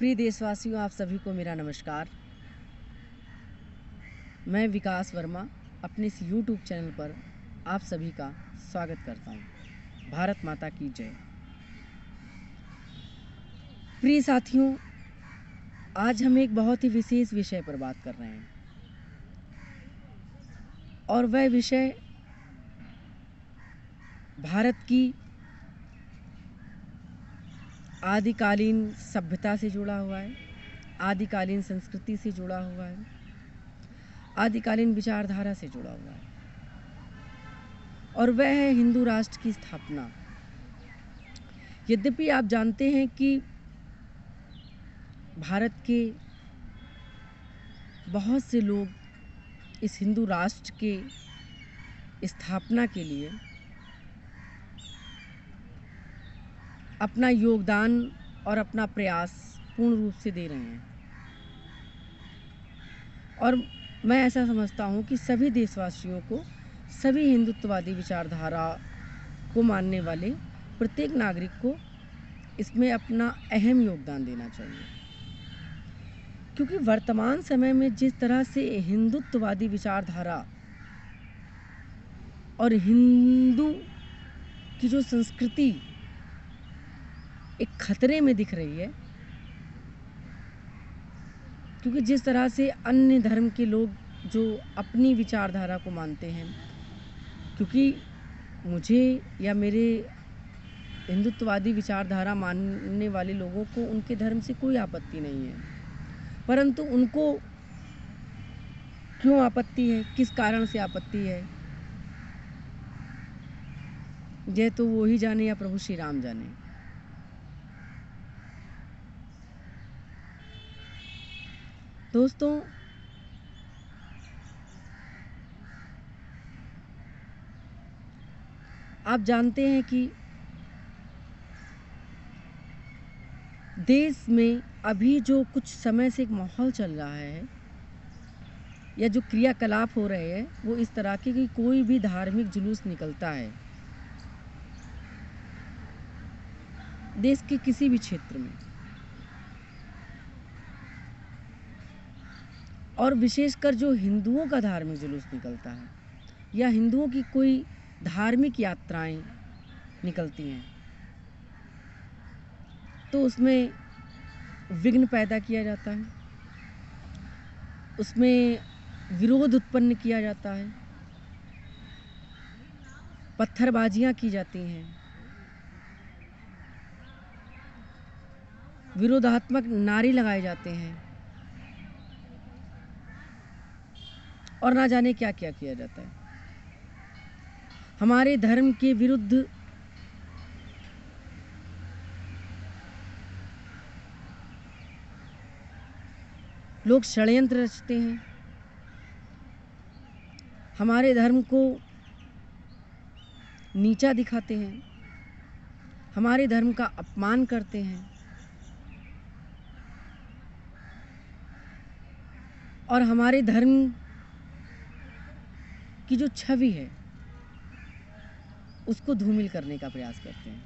प्रिय देशवासियों, आप सभी को मेरा नमस्कार। मैं विकास वर्मा अपने इस YouTube चैनल पर आप सभी का स्वागत करता हूँ। भारत माता की जय। प्रिय साथियों, आज हम एक बहुत ही विशेष विषय पर बात कर रहे हैं और वह विषय भारत की आदिकालीन सभ्यता से जुड़ा हुआ है, आदिकालीन संस्कृति से जुड़ा हुआ है, आदिकालीन विचारधारा से जुड़ा हुआ है और वह है हिंदू राष्ट्र की स्थापना। यद्यपि आप जानते हैं कि भारत के बहुत से लोग इस हिंदू राष्ट्र के स्थापना के लिए अपना योगदान और अपना प्रयास पूर्ण रूप से दे रहे हैं और मैं ऐसा समझता हूँ कि सभी देशवासियों को, सभी हिंदुत्ववादी विचारधारा को मानने वाले प्रत्येक नागरिक को इसमें अपना अहम योगदान देना चाहिए, क्योंकि वर्तमान समय में जिस तरह से हिंदुत्ववादी विचारधारा और हिंदू की जो संस्कृति एक खतरे में दिख रही है, क्योंकि जिस तरह से अन्य धर्म के लोग जो अपनी विचारधारा को मानते हैं, क्योंकि मुझे या मेरे हिंदुत्ववादी विचारधारा मानने वाले लोगों को उनके धर्म से कोई आपत्ति नहीं है, परंतु उनको क्यों आपत्ति है, किस कारण से आपत्ति है, यह तो वो ही जाने या प्रभु श्री राम जाने। दोस्तों, आप जानते हैं कि देश में अभी जो कुछ समय से एक माहौल चल रहा है या जो क्रियाकलाप हो रहे हैं, वो इस तरह के कि कोई भी धार्मिक जुलूस निकलता है देश के किसी भी क्षेत्र में, और विशेषकर जो हिंदुओं का धार्मिक जुलूस निकलता है या हिंदुओं की कोई धार्मिक यात्राएं निकलती हैं, तो उसमें विघ्न पैदा किया जाता है, उसमें विरोध उत्पन्न किया जाता है, पत्थरबाजियां की जाती हैं, विरोधात्मक नारे लगाए जाते हैं और ना जाने क्या क्या किया जाता है। हमारे धर्म के विरुद्ध लोग षड्यंत्र रचते हैं, हमारे धर्म को नीचा दिखाते हैं, हमारे धर्म का अपमान करते हैं और हमारे धर्म की जो छवि है उसको धूमिल करने का प्रयास करते हैं।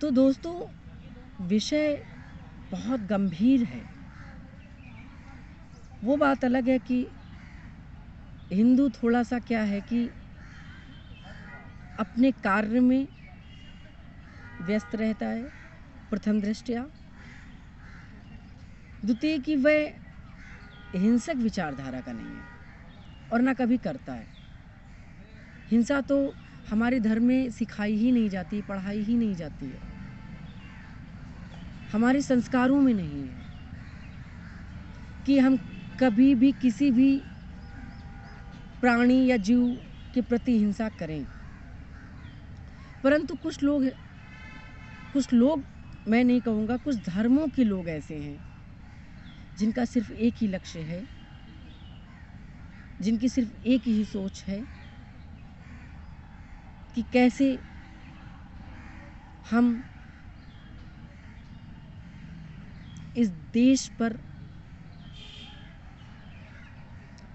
तो दोस्तों, विषय बहुत गंभीर है। वो बात अलग है कि हिंदू थोड़ा सा क्या है कि अपने कार्य में व्यस्त रहता है, प्रथम दृष्टया। द्वितीय कि वह हिंसक विचारधारा का नहीं है और ना कभी करता है। हिंसा तो हमारे धर्म में सिखाई ही नहीं जाती, पढ़ाई ही नहीं जाती है, हमारे संस्कारों में नहीं है कि हम कभी भी किसी भी प्राणी या जीव के प्रति हिंसा करें। परंतु कुछ लोग मैं नहीं कहूँगा, कुछ धर्मों के लोग ऐसे हैं जिनका सिर्फ एक ही लक्ष्य है, जिनकी सिर्फ एक ही सोच है कि कैसे हम इस देश पर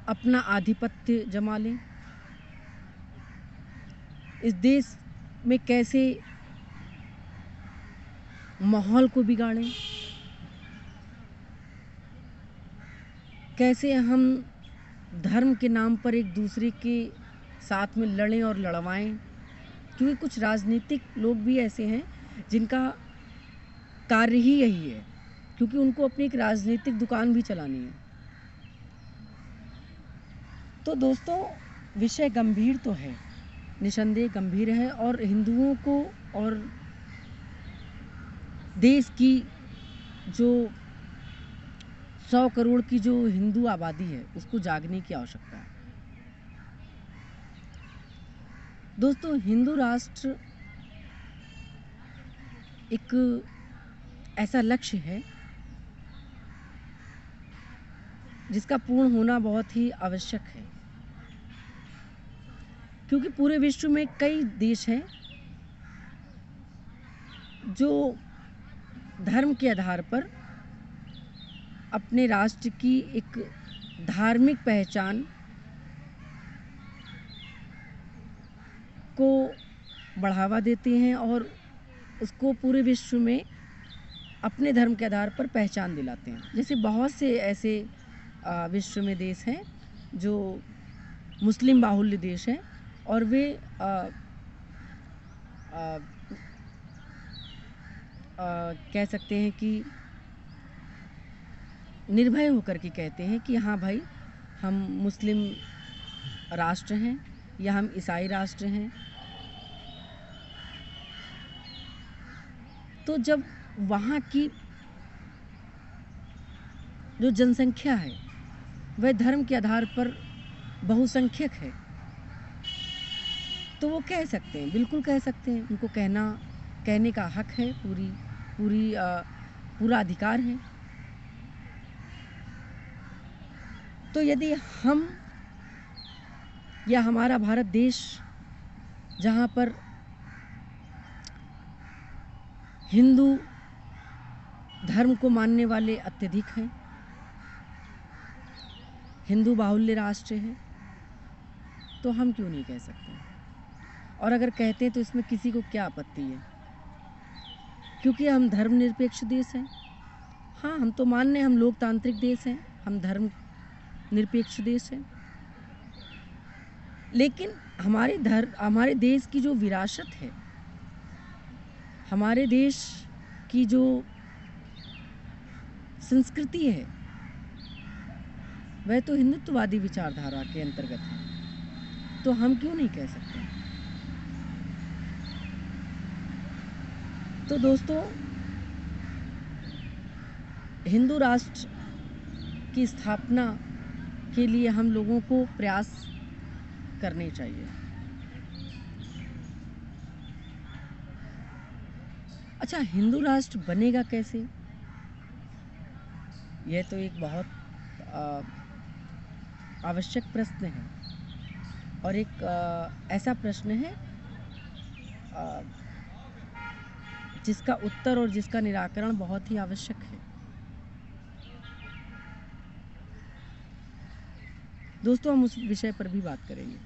अपना आधिपत्य जमा लें, इस देश में कैसे माहौल को बिगाड़ें, कैसे हम धर्म के नाम पर एक दूसरे के साथ में लड़ें और लड़वाएं। क्योंकि कुछ राजनीतिक लोग भी ऐसे हैं जिनका कार्य ही यही है, क्योंकि उनको अपनी एक राजनीतिक दुकान भी चलानी है। तो दोस्तों, विषय गंभीर तो है, निसंदेह गंभीर है, और हिंदुओं को और देश की जो 100 करोड़ की जो हिंदू आबादी है उसको जागने की आवश्यकता है। दोस्तों, हिंदू राष्ट्र एक ऐसा लक्ष्य है जिसका पूर्ण होना बहुत ही आवश्यक है, क्योंकि पूरे विश्व में कई देश हैं जो धर्म के आधार पर अपने राष्ट्र की एक धार्मिक पहचान को बढ़ावा देते हैं और उसको पूरे विश्व में अपने धर्म के आधार पर पहचान दिलाते हैं। जैसे बहुत से ऐसे विश्व में देश हैं जो मुस्लिम बाहुल्य देश हैं, और वे कह सकते हैं कि निर्भय होकर के कहते हैं कि हाँ भाई, हम मुस्लिम राष्ट्र हैं या हम ईसाई राष्ट्र हैं। तो जब वहाँ की जो जनसंख्या है वह धर्म के आधार पर बहुसंख्यक है, तो वो कह सकते हैं, बिल्कुल कह सकते हैं, उनको कहने का हक है, पूरा अधिकार है। तो यदि हम या हमारा भारत देश, जहाँ पर हिंदू धर्म को मानने वाले अत्यधिक हैं, हिंदू बाहुल्य राष्ट्र है, तो हम क्यों नहीं कह सकते? और अगर कहते हैं तो इसमें किसी को क्या आपत्ति है? क्योंकि हम धर्मनिरपेक्ष देश हैं। हाँ, हम तो मान रहे हैं, हम लोकतांत्रिक देश हैं, हम धर्म निरपेक्ष देश हैं, लेकिन हमारे देश की जो विरासत है, हमारे देश की जो संस्कृति है, वह तो हिंदुत्ववादी विचारधारा के अंतर्गत है, तो हम क्यों नहीं कह सकते? तो दोस्तों, हिंदू राष्ट्र की स्थापना के लिए हम लोगों को प्रयास करने चाहिए। अच्छा, हिंदू राष्ट्र बनेगा कैसे? यह तो एक बहुत आवश्यक प्रश्न है, और एक ऐसा प्रश्न है जिसका उत्तर और जिसका निराकरण बहुत ही आवश्यक है। दोस्तों, हम उस विषय पर भी बात करेंगे।